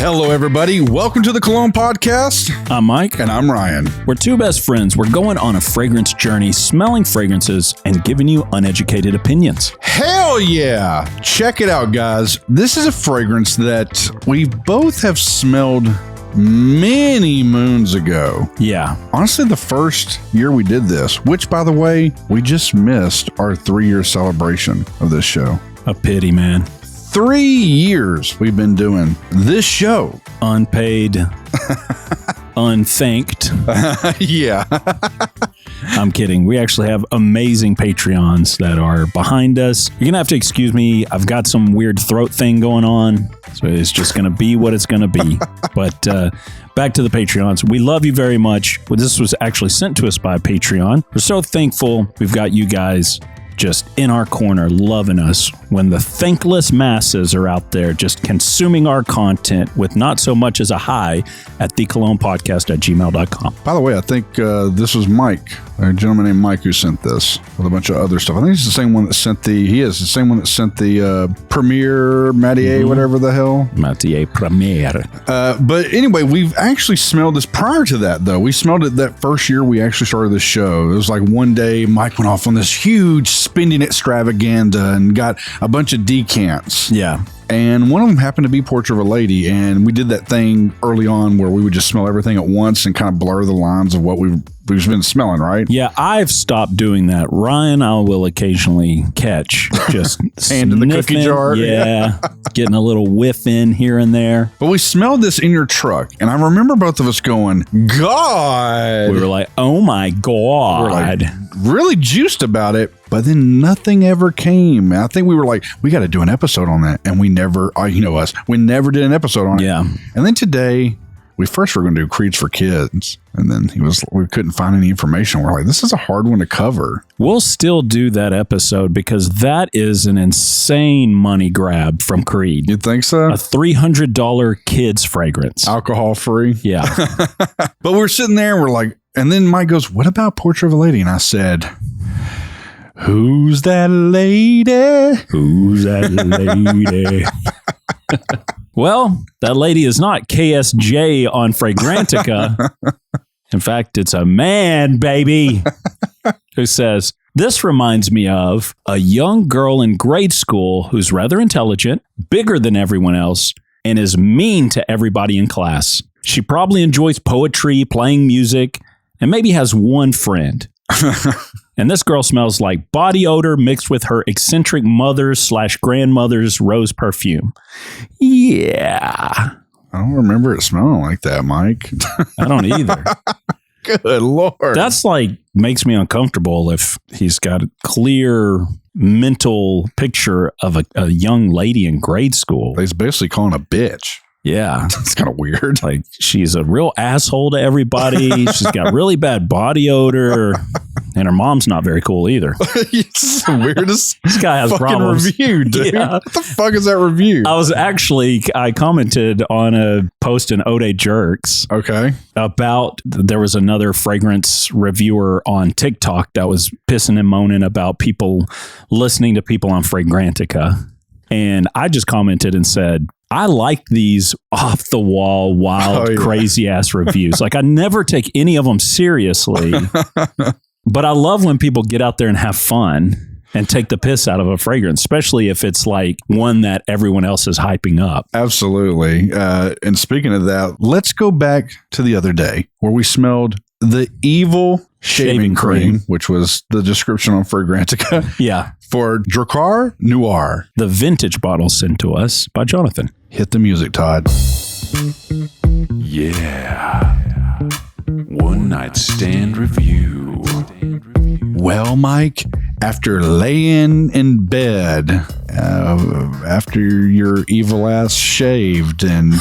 Hello, everybody. Welcome to the Cologne podcast. I'm Mike. And I'm Ryan. We're two best friends. We're going on a fragrance journey, smelling fragrances and giving you uneducated opinions. Hell yeah. Check it out, guys. This is a fragrance that we both have smelled many moons ago. Yeah. Honestly, the first year we did this, which, by the way, we just missed our 3-year celebration of this show. A pity, man. 3 years we've been doing this show. Unpaid, unthanked. Yeah. I'm kidding. We actually have amazing Patreons that are behind us. You're going to have to excuse me. I've got some weird throat thing going on. So it's just going to be what it's going to be. But back to the Patreons. We love you very much. Well, this was actually sent to us by Patreon. We're so thankful we've got you guys just in our corner loving us when the thankless masses are out there just consuming our content with not so much as a hi at thecolognepodcast@gmail.com. By the way, I think this was Mike, a gentleman named Mike, who sent this with a bunch of other stuff. I think he's the same one that sent the Premier Matier, whatever the hell. Matier Premier. But anyway, we've actually smelled this prior to that, though. We smelled it that first year we actually started the show. It was like one day Mike went off on this huge spending extravaganza and got a bunch of decants. Yeah. And one of them happened to be Portrait of a Lady. And we did that thing early on where we would just smell everything at once and kind of blur the lines of what we've been smelling, right? Yeah, I've stopped doing that. Ryan, I will occasionally catch just hand in the cookie jar. Yeah, getting a little whiff in here and there. But we smelled this in your truck. And I remember both of us going, God. We were like, oh my God. We were like really juiced about it. But then nothing ever came. And I think we were like, we got to do an episode on that. And we never, you know us, we never did an episode on it. Yeah. And then today, we first were going to do Creeds for Kids. And then we couldn't find any information. We're like, this is a hard one to cover. We'll still do that episode because that is an insane money grab from Creed. You think so? A $300 kids fragrance. Alcohol free. Yeah. But we're sitting there and we're like, and then Mike goes, what about Portrait of a Lady? And I said, who's that lady? Who's that lady? Well, that lady is not KSJ on Fragrantica. In fact, it's a man, baby, who says, this reminds me of a young girl in grade school who's rather intelligent, bigger than everyone else, and is mean to everybody in class. She probably enjoys poetry, playing music, and maybe has one friend. And this girl smells like body odor mixed with her eccentric mother's/grandmother's rose perfume. Yeah. I don't remember it smelling like that, Mike. I don't either. Good Lord. That's like makes me uncomfortable if he's got a clear mental picture of a young lady in grade school. He's basically calling a bitch. Yeah. It's kind of weird. Like she's a real asshole to everybody. She's got really bad body odor. And her mom's not very cool either. It's the weirdest this guy has fucking problems. review, dude. Yeah. What the fuck is that review? I commented on a post in Ode Jerks. Okay. About there was another fragrance reviewer on TikTok that was pissing and moaning about people listening to people on Fragrantica. And I just commented and said, I like these off the wall, wild, crazy ass reviews. Like I never take any of them seriously. But I love when people get out there and have fun and take the piss out of a fragrance, especially if it's like one that everyone else is hyping up. Absolutely. And speaking of that, let's go back to the other day where we smelled the evil shaving cream, which was the description on Fragrantica. Yeah. For Drakkar Noir. The vintage bottle sent to us by Jonathan. Hit the music, Todd. Yeah. One night stand review. Well, Mike, after laying in bed, after your evil ass shaved and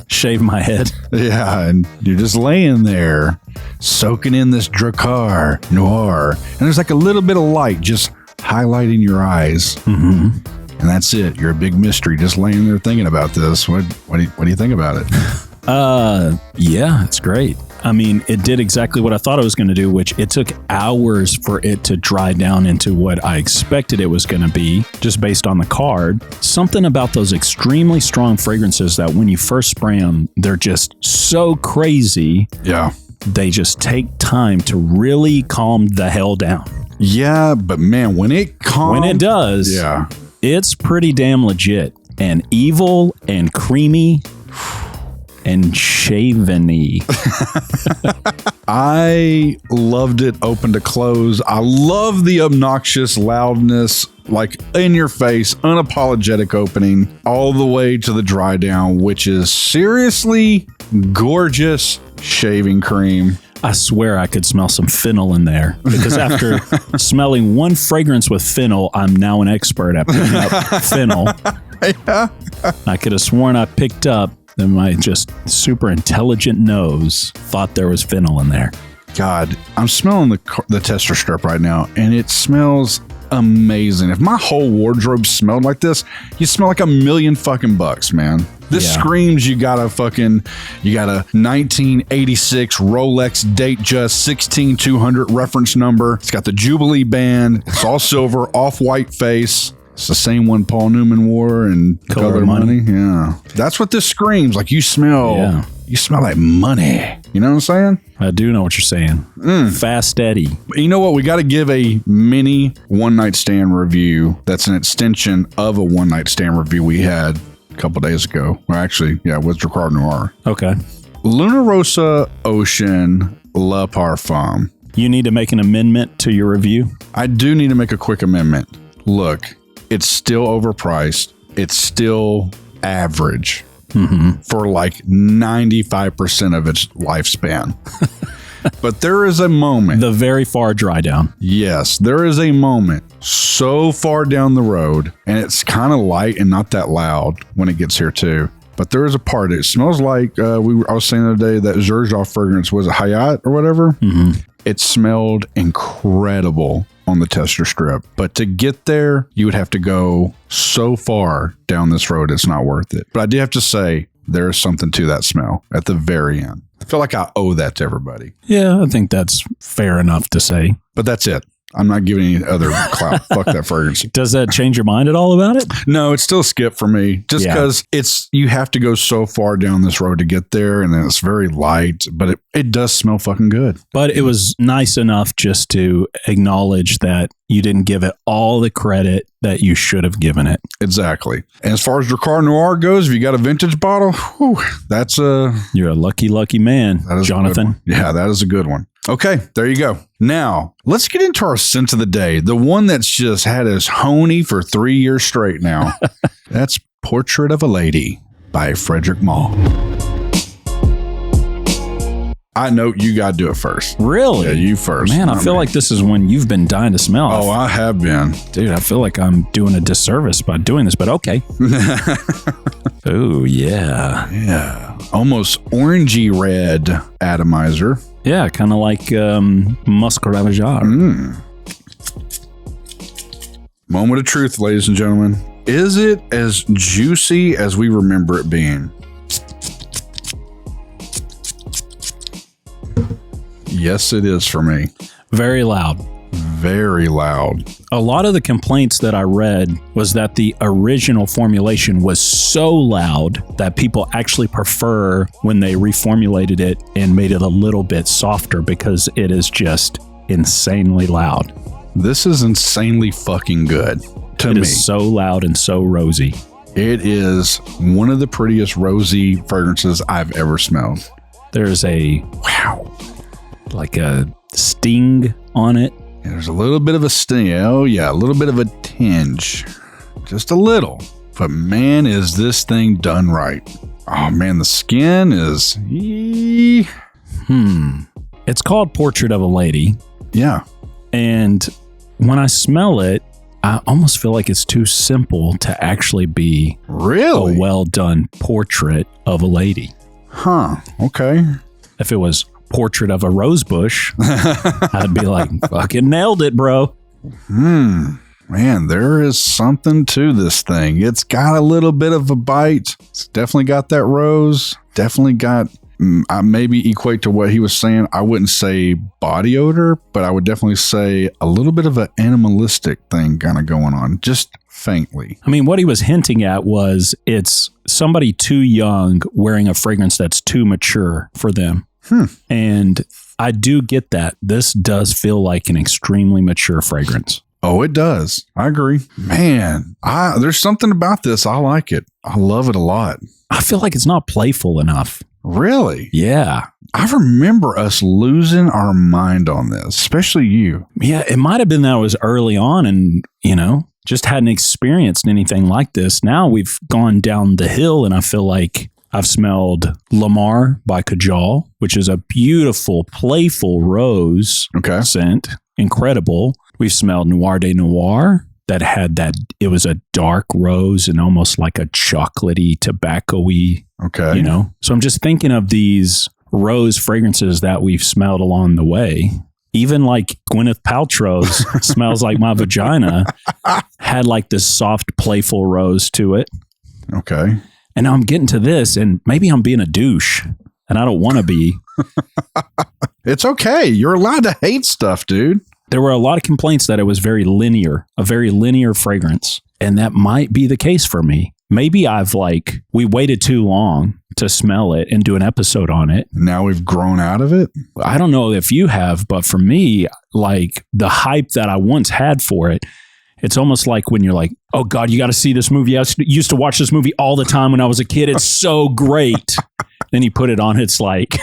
shave my head. Yeah, and you're just laying there soaking in this Drakkar Noir. And there's like a little bit of light just highlighting your eyes. Mm-hmm. And that's it. You're a big mystery just laying there thinking about this. What do you think about it? Yeah, it's great. I mean, it did exactly what I thought it was going to do, which it took hours for it to dry down into what I expected it was going to be, just based on the card. Something about those extremely strong fragrances that when you first spray them, they're just so crazy. Yeah. They just take time to really calm the hell down. Yeah, but man, when it does, yeah, it's pretty damn legit and evil and creamy and shaveny. I loved it open to close. I love the obnoxious loudness, like in your face, unapologetic opening, all the way to the dry down, which is seriously gorgeous shaving cream. I swear I could smell some fennel in there, because after smelling one fragrance with fennel, I'm now an expert at picking up fennel. Yeah. I could have sworn I picked up that my just super intelligent nose thought there was fennel in there. God, I'm smelling the tester strip right now, and it smells amazing. If my whole wardrobe smelled like this, you smell like $1 million fucking bucks, man. This screams you got a 1986 Rolex date just 16200 reference number. It's got the Jubilee band. It's all silver, off-white face. It's the same one Paul Newman wore in Color Money. Yeah. That's what this screams. Like you smell like money. You know what I'm saying? I do know what you're saying. Fast Eddie. You know what? We got to give a mini one night stand review. That's an extension of a one night stand review we had a couple days ago. Or actually, with Drakkar Noir. Okay. Luna Rosa Ocean La Parfum. You need to make an amendment to your review? I do need to make a quick amendment. Look, it's still overpriced. It's still average for like 95% of its lifespan. But there is a moment. The very far dry down. Yes, there is a moment so far down the road, and it's kind of light and not that loud when it gets here too. But there is a part. It smells like I was saying the other day that Xerjoff fragrance was a Hayat or whatever. It smelled incredible on the tester strip. But to get there, you would have to go so far down this road, it's not worth it. But I do have to say, there is something to that smell at the very end. I feel like I owe that to everybody. Yeah, I think that's fair enough to say. But that's it. I'm not giving any other clout. Fuck that fragrance. Does that change your mind at all about it? No, it's still a skip for me. Just because you have to go so far down this road to get there, and then it's very light, but it does smell fucking good. But it was nice enough just to acknowledge that you didn't give it all the credit that you should have given it. Exactly. And as far as Drakkar Noir goes, if you got a vintage bottle, that's you're a lucky man, Jonathan. Yeah, that is a good one. Okay, there you go. Now, let's get into our scent of the day. The one that's just had us honey for 3 years straight now. That's Portrait of a Lady by Frederick Malle. I know you got to do it first. Really? Yeah, you first. Man, I feel like this is when you've been dying to smell. Oh, I have been. Dude, I feel like I'm doing a disservice by doing this, but okay. Oh, yeah. Yeah. Almost orangey red atomizer. Yeah, kind of like Musky Ravageur. Moment of truth, ladies and gentlemen. Is it as juicy as we remember it being? Yes, it is for me. Very loud. Very loud. A lot of the complaints that I read was that the original formulation was so loud that people actually prefer when they reformulated it and made it a little bit softer because it is just insanely loud. This is insanely fucking good to me. It is so loud and so rosy. It is one of the prettiest rosy fragrances I've ever smelled. There's a like a sting on it. Yeah, there's a little bit of a sting. Oh, yeah, a little bit of a tinge. Just a little. But man, is this thing done right. Oh, man, the skin is... It's called Portrait of a Lady. Yeah. And when I smell it, I almost feel like it's too simple to actually be really a well-done portrait of a lady. Huh. Okay. If it was Portrait of a Rose Bush, I'd be like, fucking nailed it, bro. Man, there is something to this thing. It's got a little bit of a bite. It's definitely got that rose. Definitely got I maybe equate to what he was saying. I wouldn't say body odor, but I would definitely say a little bit of an animalistic thing kind of going on, just faintly. I mean, what he was hinting at was it's somebody too young wearing a fragrance that's too mature for them. And I do get that. This does feel like an extremely mature fragrance. Oh, it does. I agree. Man, there's something about this. I like it. I love it a lot. I feel like it's not playful enough. Really? Yeah. I remember us losing our mind on this, especially you. Yeah, it might have been that it was early on and, just hadn't experienced anything like this. Now we've gone down the hill and I feel like I've smelled Lamar by Kajal, which is a beautiful, playful rose scent. Incredible. We've smelled Noir de Noir that had it was a dark rose and almost like a chocolatey, tobacco-y. Okay. So I'm just thinking of these rose fragrances that we've smelled along the way. Even like Gwyneth Paltrow's Smells Like My Vagina had like this soft, playful rose to it. Okay. And now I'm getting to this, and maybe I'm being a douche, and I don't want to be. It's okay. You're allowed to hate stuff, dude. There were a lot of complaints that it was a very linear fragrance, and that might be the case for me. Maybe we waited too long to smell it and do an episode on it. Now we've grown out of it. I don't know if you have, but for me, like the hype that I once had for it, it's almost like when you're like, oh God, you got to see this movie. I used to watch this movie all the time when I was a kid. It's so great. Then you put it on. It's like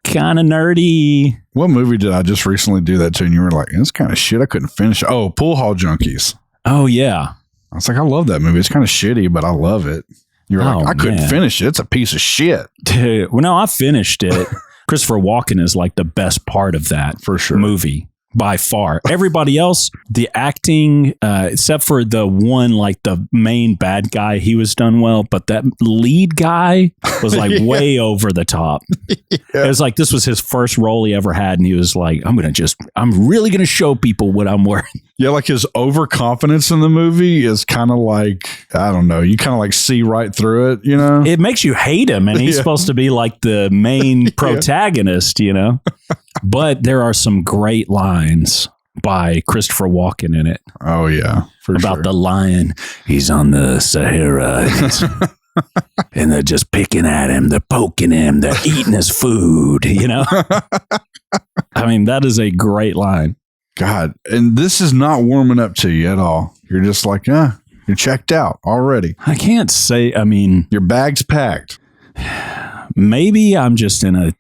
kind of nerdy. What movie did I just recently do that to? And you were like, it's kind of shit. I couldn't finish it. Oh, Pool Hall Junkies. Oh, yeah. I was like, I love that movie. It's kind of shitty, but I love it. You're like, I couldn't finish it. It's a piece of shit. Dude, well, no, I finished it. Christopher Walken is like the best part of that for sure movie. By far. Everybody else, the acting, except for the one, like the main bad guy, he was done well. But that lead guy was like way over the top. It was like this was his first role he ever had. And he was like, I'm really going to show people what I'm wearing. Yeah, like his overconfidence in the movie is kind of like, I don't know, you kind of like see right through it, It makes you hate him. And he's supposed to be like the main protagonist, But there are some great lines by Christopher Walken in it. Oh, yeah. About the lion. He's on the Sahara. And they're just picking at him. They're poking him. They're eating his food, I mean, that is a great line. God. And this is not warming up to you at all. You're just like, you're checked out already. I can't say, your bag's packed. Maybe I'm just in a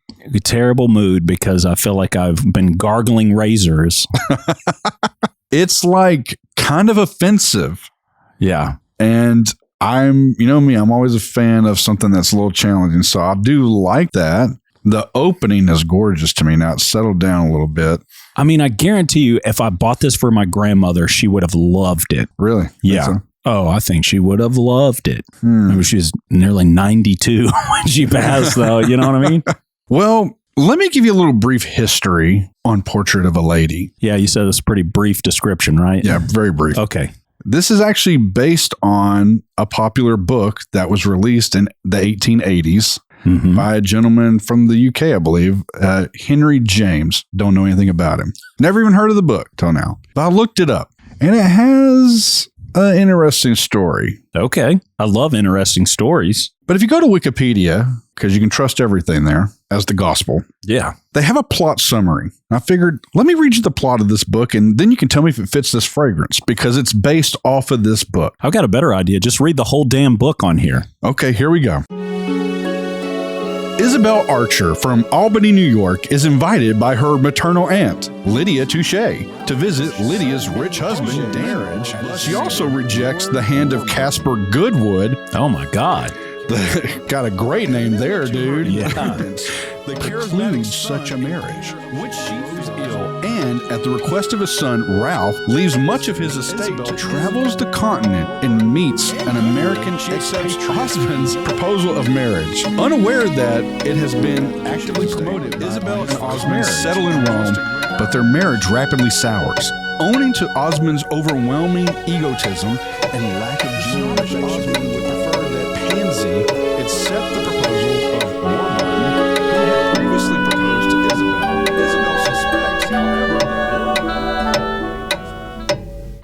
terrible mood because I feel like I've been gargling razors. It's like kind of offensive. Yeah. And I'm always a fan of something that's a little challenging. So I do like that. The opening is gorgeous to me. Now it's settled down a little bit. I mean, I guarantee you, if I bought this for my grandmother, she would have loved it. Really? Yeah. Oh, I think she would have loved it. Maybe she's nearly 92 when she passed, though. You know what I mean? Well, let me give you a little brief history on Portrait of a Lady. Yeah, you said it's a pretty brief description, right? Yeah, very brief. Okay. This is actually based on a popular book that was released in the 1880s by a gentleman from the UK, I believe, Henry James. Don't know anything about him. Never even heard of the book till now. But I looked it up, and it has an interesting story. Okay. I love interesting stories. But if you go to Wikipedia, because you can trust everything there as the gospel. Yeah. They have a plot summary. I figured, let me read you the plot of this book, and then you can tell me if it fits this fragrance, because it's based off of this book. I've got a better idea. Just read the whole damn book on here. Okay, here we go. Isabel Archer from Albany, New York, is invited by her maternal aunt, Lydia Touche, to visit Lydia's rich husband, Darren. She also rejects the hand of Caspar Goodwood. Oh, my God. Got a great name there, dude. Yeah. The precludes such a marriage, which she is ill, and at the request of his son, Ralph, leaves much of his estate, travels the continent, and meets an American ex-husband's proposal of marriage. Unaware that it has been actively promoted, Isabel and Osmond settle in Rome, but their marriage rapidly sours. Owing to Osmond's overwhelming egotism and lack of genius, Osmond would prefer that Pansy accept the proposal of Warburton, who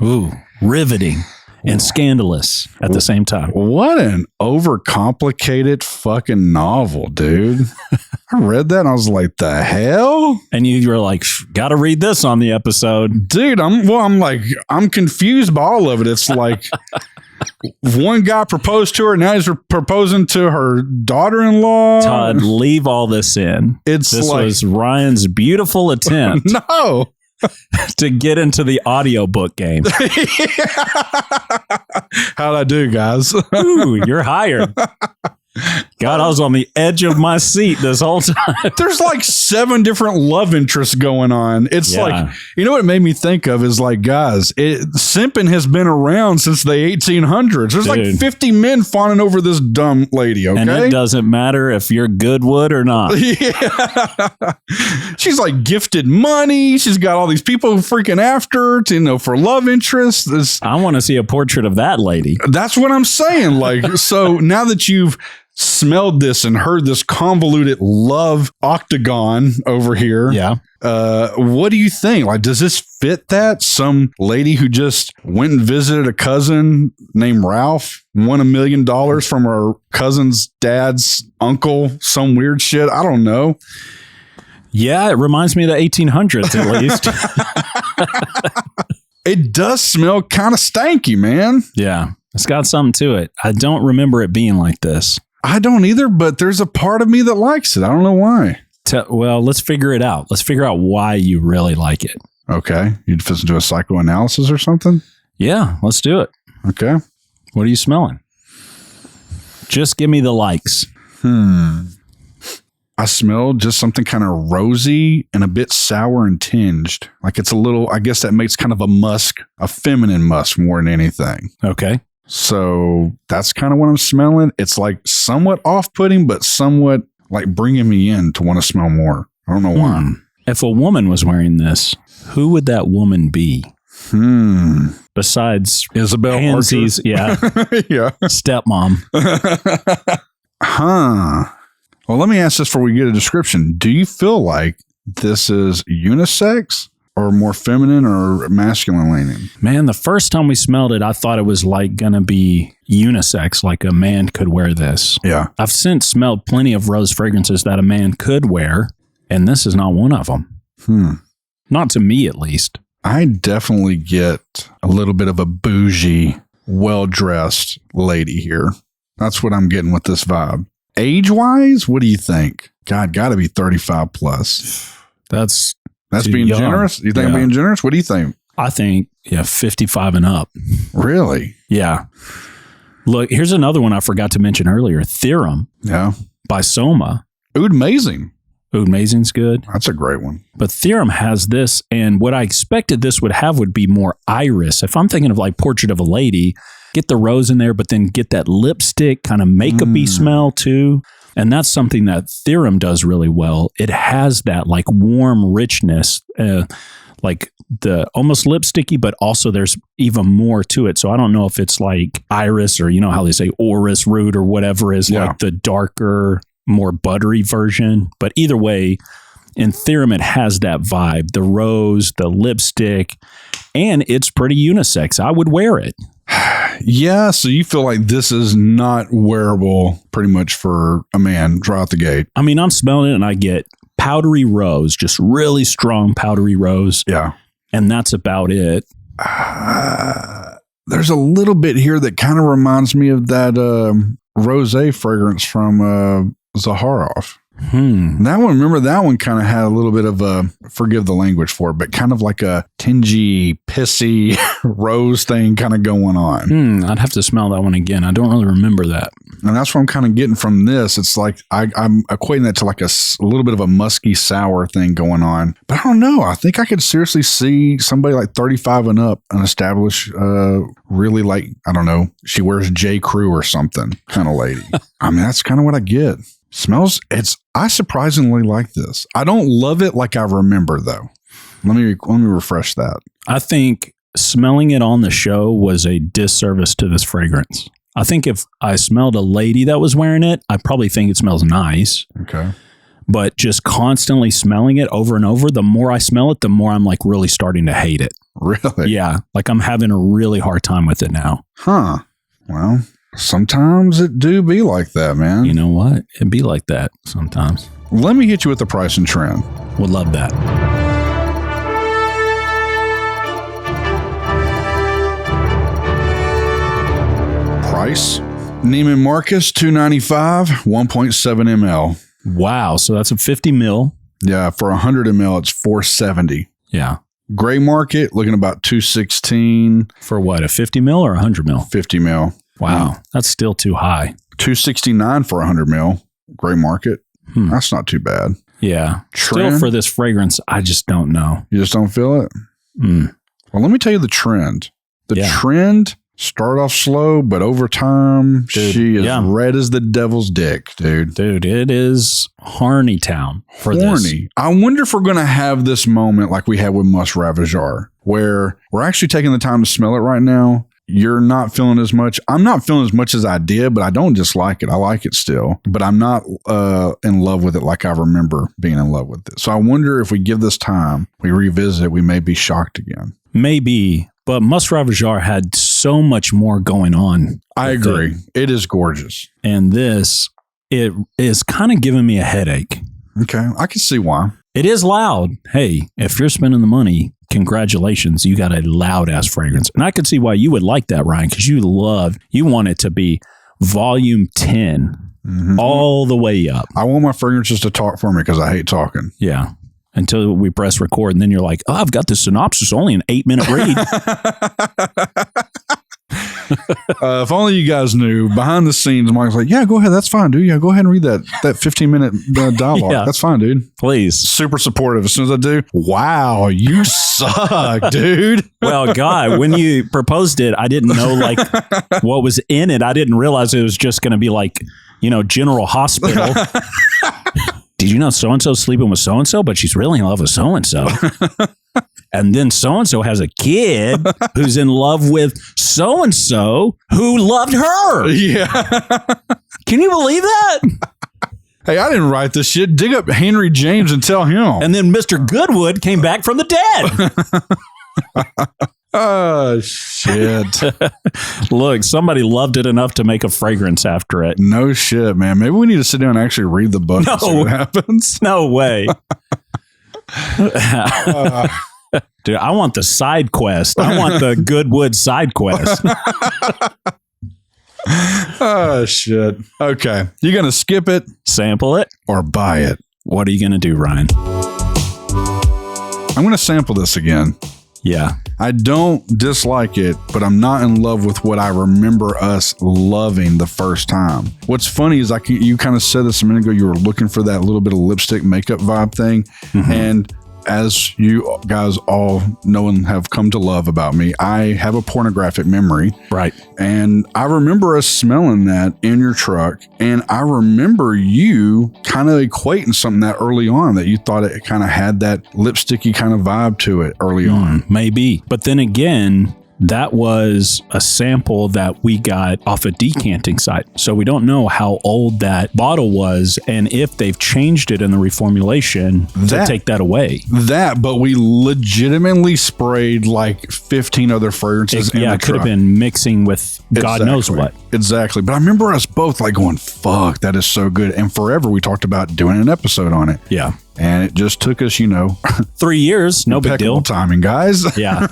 Ooh, riveting and scandalous at the same time. What an overcomplicated fucking novel, dude. I read that and I was like, the hell? And you were like, gotta read this on the episode. Dude, I'm confused by all of it. It's like one guy proposed to her, now he's proposing to her daughter-in-law. Todd, leave all this in. This was Ryan's beautiful attempt No. to get into the audiobook game. How'd I do, guys? Ooh, you're hired. God, I was on the edge of my seat this whole time. There's like 7 different love interests going on. It's like, you know what it made me think of is like, guys, simping has been around since the 1800s. There's like 50 men fawning over this dumb lady, okay? And it doesn't matter if you're Goodwood or not. Yeah. She's like gifted money. She's got all these people freaking after her, for love interests. I want to see a portrait of that lady. That's what I'm saying. Like, so now that you've smelled this and heard this convoluted love octagon over here. Yeah. What do you think? Like, does this fit that? Some lady who just went and visited a cousin named Ralph, won $1 million from her cousin's dad's uncle, some weird shit. I don't know. Yeah, it reminds me of the 1800s at least. It does smell kind of stanky, man. Yeah, it's got something to it. I don't remember it being like this. I don't either, but there's a part of me that likes it. I don't know why. Well, let's figure it out. Let's figure out why you really like it. Okay. You'd fit into a psychoanalysis or something? Yeah, let's do it. Okay. What are you smelling? Just give me the likes. I smell just something kind of rosy and a bit sour and tinged. Like it's a little, I guess that makes kind of a musk, a feminine musk more than anything. Okay. So that's kind of what I'm smelling. It's like somewhat off-putting, but somewhat like bringing me in to want to smell more. I don't know why. If a woman was wearing this, who would that woman be? Besides Isabel Hansy's, yeah, stepmom. Well, let me ask this before we get a description. Do you feel like this is unisex or more feminine or masculine leaning? Man, the first time we smelled it, I thought it was like going to be unisex, like a man could wear this. Yeah. I've since smelled plenty of rose fragrances that a man could wear, and this is not one of them. Not to me, at least. I definitely get a little bit of a bougie, well-dressed lady here. That's what I'm getting with this vibe. Age-wise, what do you think? God, got to be 35 plus. That's being young. Generous? You think I'm being generous? What do you think? I think, 55 and up. Really? Yeah. Look, here's another one I forgot to mention earlier. Theorem. Yeah. By Soma. Oud Amazing. Oud Amazing's good. That's a great one. But Theorem has this, and what I expected this would have would be more iris. If I'm thinking of like Portrait of a Lady, get the rose in there, but then get that lipstick kind of makeup-y smell too. And that's something that Theorem does really well. It has that like warm richness, like the almost lipsticky, but also there's even more to it. So I don't know if it's like iris or, you know how they say orris root or whatever is like the darker, more buttery version. But either way, in Theorem, it has that vibe, the rose, the lipstick, and it's pretty unisex. I would wear it. Yeah, so you feel like this is not wearable pretty much for a man right out the gate. I mean, I'm smelling it and I get powdery rose, just really strong powdery rose. Yeah. And that's about it. There's a little bit here that kind of reminds me of that rosé fragrance from Zaharoff. That one, remember that one kind of had a little bit of a, forgive the language for it, but kind of like a tingy, pissy rose thing kind of going on. I'd have to smell that one again. I don't really remember that. And that's what I'm kind of getting from this. It's like I'm equating that to like a little bit of a musky sour thing going on. But I don't know. I think I could seriously see somebody like 35 and up, an established, really like, I don't know, she wears J. Crew or something kind of lady. I mean, that's kind of what I get. Smells, I surprisingly like this. I don't love it like I remember though. Let me refresh that. I think smelling it on the show was a disservice to this fragrance. I think if I smelled a lady that was wearing it, I probably think it smells nice. Okay. But just constantly smelling it over and over, the more I smell it, the more I'm like really starting to hate it. Really? Yeah. Like I'm having a really hard time with it now. Huh. Well, sometimes it do be like that, man. You know what? It'd be like that sometimes. Let me hit you with the price and trend. Would love that. Price. Neiman Marcus, $2.95, 1.7 ml. Wow. So that's a 50 mil. Yeah, for 100 ml, it's $4.70. Yeah. Gray market, looking about $2.16. For what? A 50 mil or 100 mil? 50 mil. Wow. That's still too high. $2.69 for 100 mil. Gray market. That's not too bad. Yeah. Trend? Still for this fragrance, I just don't know. You just don't feel it? Well, let me tell you the trend. The trend start off slow, but over time, she is red as the devil's dick, dude. Dude, it is horny town for this. Horny. I wonder if we're going to have this moment like we had with Musky Ravageur, where we're actually taking the time to smell it right now. You're not feeling as much. I'm not feeling as much as I did, but I don't dislike it. I like it still, but I'm not in love with it like I remember being in love with it. So I wonder if we give this time, we revisit it, we may be shocked again. Maybe, but Musky Ravageur had so much more going on. I agree. It is gorgeous. And this, it is kind of giving me a headache. Okay. I can see why. It is loud. Hey, if you're spending the money, congratulations. You got a loud ass fragrance. And I can see why you would like that, Ryan, because you want it to be volume 10 all the way up. I want my fragrances to talk for me because I hate talking. Yeah. Until we press record. And then you're like, oh, I've got the synopsis, only an 8-minute read. If only you guys knew behind the scenes, Mike's like, yeah, go ahead. That's fine, dude. Yeah, go ahead and read that 15-minute dialogue. Yeah. That's fine, dude. Please. Super supportive. As soon as I do, wow, you suck, dude. Well, God, when you proposed it, I didn't know like what was in it. I didn't realize it was just going to be like, General Hospital. Did you know so-and-so's sleeping with so-and-so, but she's really in love with so-and-so? And then so-and-so has a kid who's in love with so-and-so who loved her. Yeah. Can you believe that? Hey, I didn't write this shit. Dig up Henry James and tell him. And then Mr. Goodwood came back from the dead. Oh, shit. Look, somebody loved it enough to make a fragrance after it. No shit, man. Maybe we need to sit down and actually read the book and see what happens. No way. Dude, I want the side quest. I want the Goodwood side quest. Oh, shit. Okay. You going to skip it? Sample it? Or buy it? What are you going to do, Ryan? I'm going to sample this again. Yeah. I don't dislike it, but I'm not in love with what I remember us loving the first time. What's funny is you kind of said this a minute ago, you were looking for that little bit of lipstick makeup vibe thing. And as you guys all know and have come to love about me, I have a pornographic memory. Right. And I remember us smelling that in your truck. And I remember you kind of equating something that early on that you thought it kind of had that lipsticky kind of vibe to it early on. Maybe. But then again, that was a sample that we got off a decanting site. So we don't know how old that bottle was and if they've changed it in the reformulation to take that away. But we legitimately sprayed like 15 other fragrances in the truck. It could have been mixing with God knows what. Exactly. But I remember us both like going, fuck, that is so good. And forever we talked about doing an episode on it. Yeah. And it just took us, 3 years. No big deal. Timing, guys. Yeah.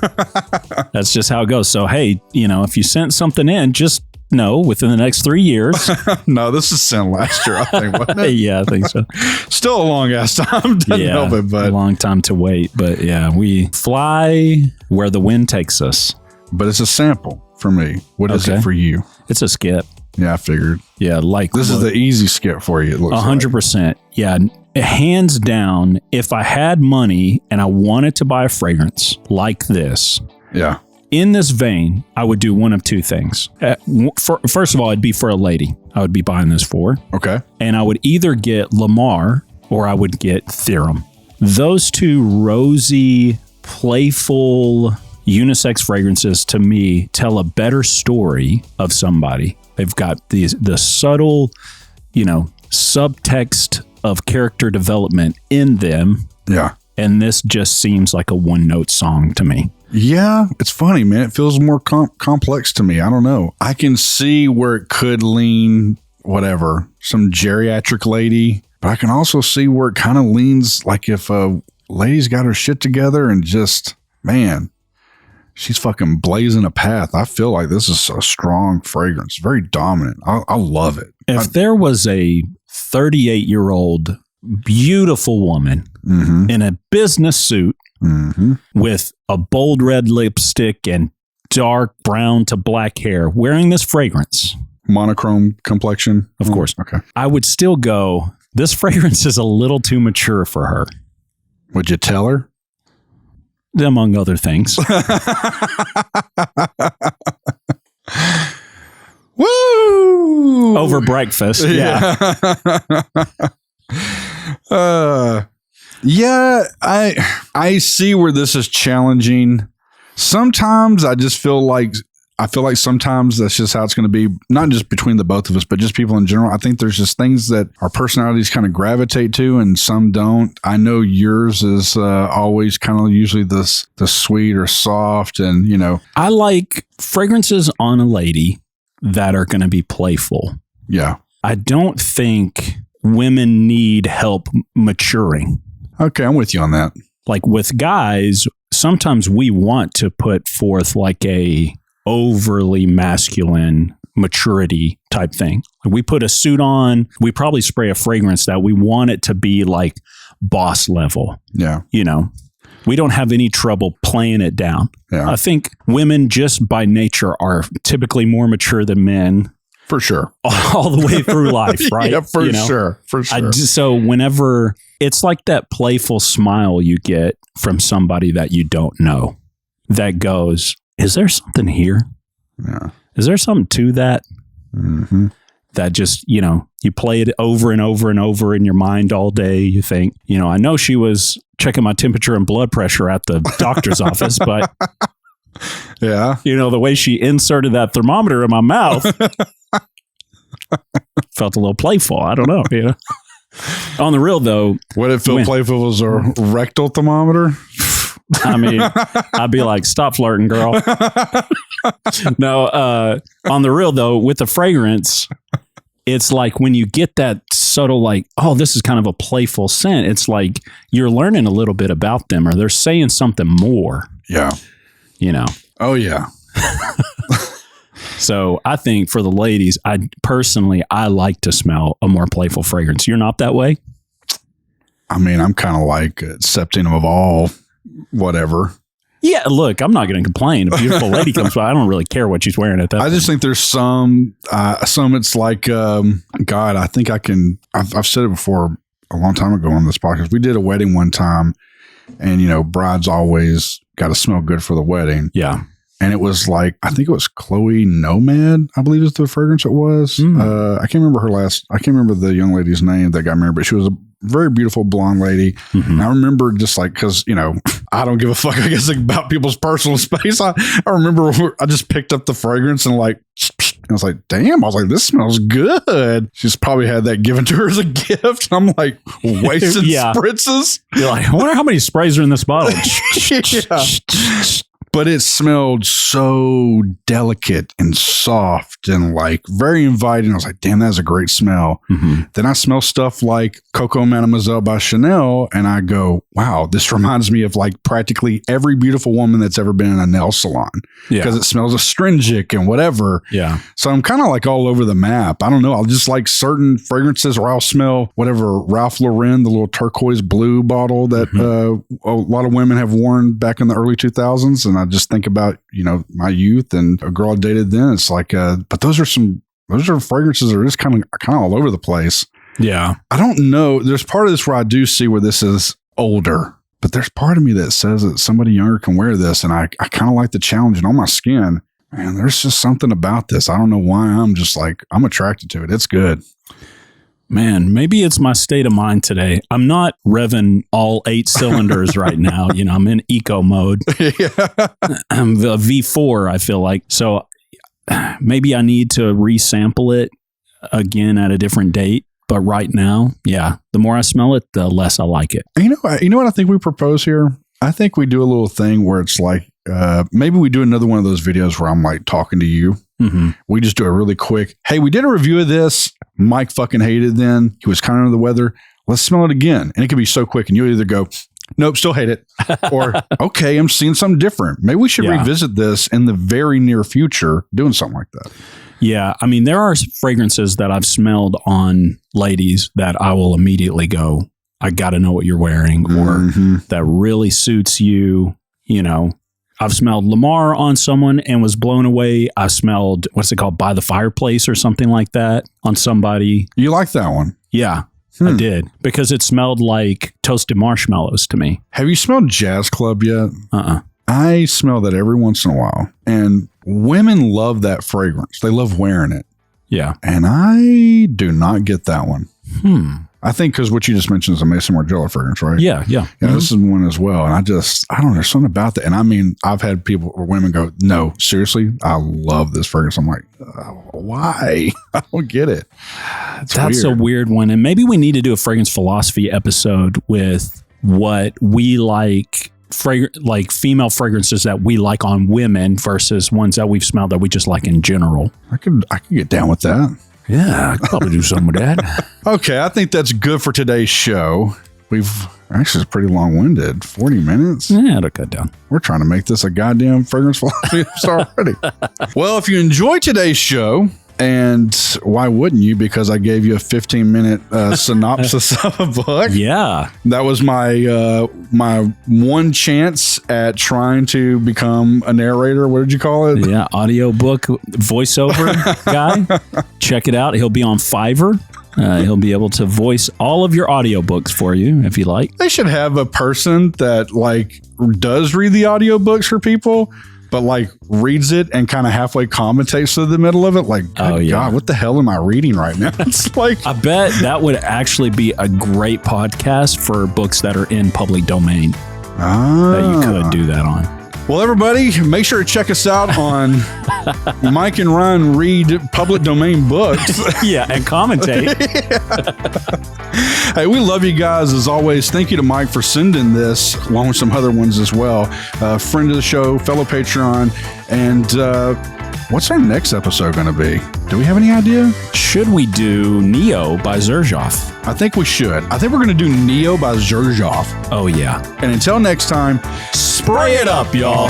That's just how it goes. So, hey, if you sent something in, just know within the next 3 years. No, this is sent last year, I think, wasn't it? Yeah, I think so. Still a long ass time. Doesn't help it, but a long time to wait. But yeah, we fly where the wind takes us. But it's a sample for me. What is it for you? It's a skip. Yeah, I figured. Yeah, this is the easy skip for you. It looks 100%. Like. Yeah, hands down. If I had money and I wanted to buy a fragrance like this, in this vein, I would do one of two things. First of all, it'd be for a lady. I would be buying this for. Okay, and I would either get Lamar or I would get Theorem. Those two rosy, playful unisex fragrances to me tell a better story of somebody. They've got the subtle, subtext of character development in them. Yeah. And this just seems like a one-note song to me. Yeah, it's funny, man. It feels more complex to me. I don't know. I can see where it could lean, whatever, some geriatric lady, but I can also see where it kind of leans like if a lady's got her shit together and just, man, she's fucking blazing a path. I feel like this is a strong fragrance, very dominant. I love it. If there was a 38-year-old beautiful woman in a business suit with a bold red lipstick and dark brown to black hair wearing this fragrance, monochrome complexion, of course, okay, I would still go, this fragrance is a little too mature for her. Would you tell her? Among other things. Woo! Over breakfast. Yeah. Yeah, I see where this is challenging. Sometimes I just feel like sometimes that's just how it's going to be, not just between the both of us, but just people in general. I think there's just things that our personalities kind of gravitate to and some don't. I know yours is always kind of usually the sweet or soft, and you know. I like fragrances on a lady that are going to be playful. Yeah. I don't think women need help maturing. Okay, I'm with you on that. Like with guys, sometimes we want to put forth like a overly masculine maturity type thing. We put a suit on, we probably spray a fragrance that we want it to be like boss level. Yeah. You know, we don't have any trouble playing it down. Yeah. I think women just by nature are typically more mature than men. For sure. All the way through life, right? Yeah, for sure. For sure. So whenever it's like that playful smile you get from somebody that you don't know that goes, is there something here? Yeah. Is there something to that? Mm-hmm. That just, you know, you play it over and over and over in your mind all day. You think, you know, I know she was checking my temperature and blood pressure at the doctor's office, but yeah, you know, the way she inserted that thermometer in my mouth felt a little playful. I don't know. You know? On the real though, would it feel playful as a rectal thermometer? I mean, I'd be like, stop flirting, girl. No, on the real though, with the fragrance, it's like when you get that subtle, like, oh, this is kind of a playful scent. It's like you're learning a little bit about them, or they're saying something more. Yeah. You know? Oh, yeah. So I think for the ladies, I like to smell a more playful fragrance. You're not that way? I mean, I'm kind of like accepting of all whatever. Yeah, look, I'm not going to complain. A beautiful lady comes by, I don't really care what she's wearing at that point. I just think there's some it's like, God, I think I've said it before a long time ago on this podcast. We did a wedding one time and, you know, brides always got to smell good for the wedding. Yeah. And it was like, I think it was Chloe Nomad, I believe is the fragrance it was. I can't remember I can't remember the young lady's name that got married, but she was a very beautiful blonde lady. Mm-hmm. And I remember just like, cause you know, I don't give a fuck, I guess, about people's personal space. I remember I just picked up the fragrance and like, I was like, damn, I was like, this smells good. She's probably had that given to her as a gift. I'm like, wasted spritzes. You're like, I wonder how many sprays are in this bottle. Yeah. But it smelled so delicate and soft and like very inviting. I was like, damn, that's a great smell. Mm-hmm. Then I smell stuff like Coco Mademoiselle by Chanel. And I go, wow, this reminds me of like practically every beautiful woman that's ever been in a nail salon. Because it smells astringent and whatever. Yeah. So I'm kind of like all over the map. I don't know. I'll just like certain fragrances, or I'll smell whatever Ralph Lauren, the little turquoise blue bottle that a lot of women have worn back in the early 2000s. And I just think about, you know, my youth and a girl I dated then. It's like, but those are fragrances that are just kind of all over the place. Yeah. I don't know. There's part of this where I do see where this is older, but there's part of me that says that somebody younger can wear this. And I kind of like the challenge and on my skin. Man, there's just something about this. I don't know why. I'm just like, I'm attracted to it. It's good. Man, maybe it's my state of mind today. I'm not revving all 8 cylinders right now. You know, I'm in eco mode. I'm the V4, I feel like. So maybe I need to resample it again at a different date. But right now, yeah, the more I smell it, the less I like it. You know what I think we propose here? I think we do a little thing where it's like, maybe we do another one of those videos where I'm like talking to you. Mm-hmm. We just do a really quick, hey, we did a review of this. Mike fucking hated it then. He was kind of under the weather. Let's smell it again. And it could be so quick. And you'll either go, nope, still hate it. Or, okay, I'm seeing something different. Maybe we should revisit this in the very near future, doing something like that. Yeah. I mean, there are fragrances that I've smelled on ladies that I will immediately go, I got to know what you're wearing, or that really suits you. You know, I've smelled Lamar on someone and was blown away. I smelled, what's it called? By the Fireplace or something like that on somebody. You like that one? Yeah, I did, because it smelled like toasted marshmallows to me. Have you smelled Jazz Club yet? I smell that every once in a while. And women love that fragrance. They love wearing it. Yeah. And I do not get that one. I think because what you just mentioned is a Mason Margiela fragrance, right? Yeah. This is one as well. And I don't know, there's something about that. And I mean, I've had people or women go, no, seriously, I love this fragrance. I'm like, why? I don't get it. That's weird. A weird one. And maybe we need to do a fragrance philosophy episode with what we like, like female fragrances that we like on women versus ones that we've smelled that we just like in general. I could get down with that. Yeah, I could probably do something with that. Okay, I think that's good for today's show. We've actually it's pretty long-winded, 40 minutes. Yeah, it'll cut down. We're trying to make this a goddamn fragrance philosophy already. Well, if you enjoyed today's show, and why wouldn't you? Because I gave you a 15-minute synopsis of a book. Yeah. That was my my one chance at trying to become a narrator. What did you call it? Yeah, audiobook voiceover guy. Check it out. He'll be on Fiverr. He'll be able to voice all of your audiobooks for you if you like. They should have a person that like does read the audiobooks for people, but like reads it and kind of halfway commentates to the middle of it. Like, God, what the hell am I reading right now? It's like, I bet that would actually be a great podcast for books that are in public domain that you could do that on. Well, everybody, make sure to check us out on Mike and Ryan read public domain books. Yeah, and commentate. Hey, we love you guys as always. Thank you to Mike for sending this, along with some other ones as well. Friend of the show, fellow Patreon. And what's our next episode going to be? Do we have any idea? Should we do Neo by Xerjoff? I think we should. I think we're going to do Neo by Xerjoff. Oh, yeah. And until next time, spray it up, y'all.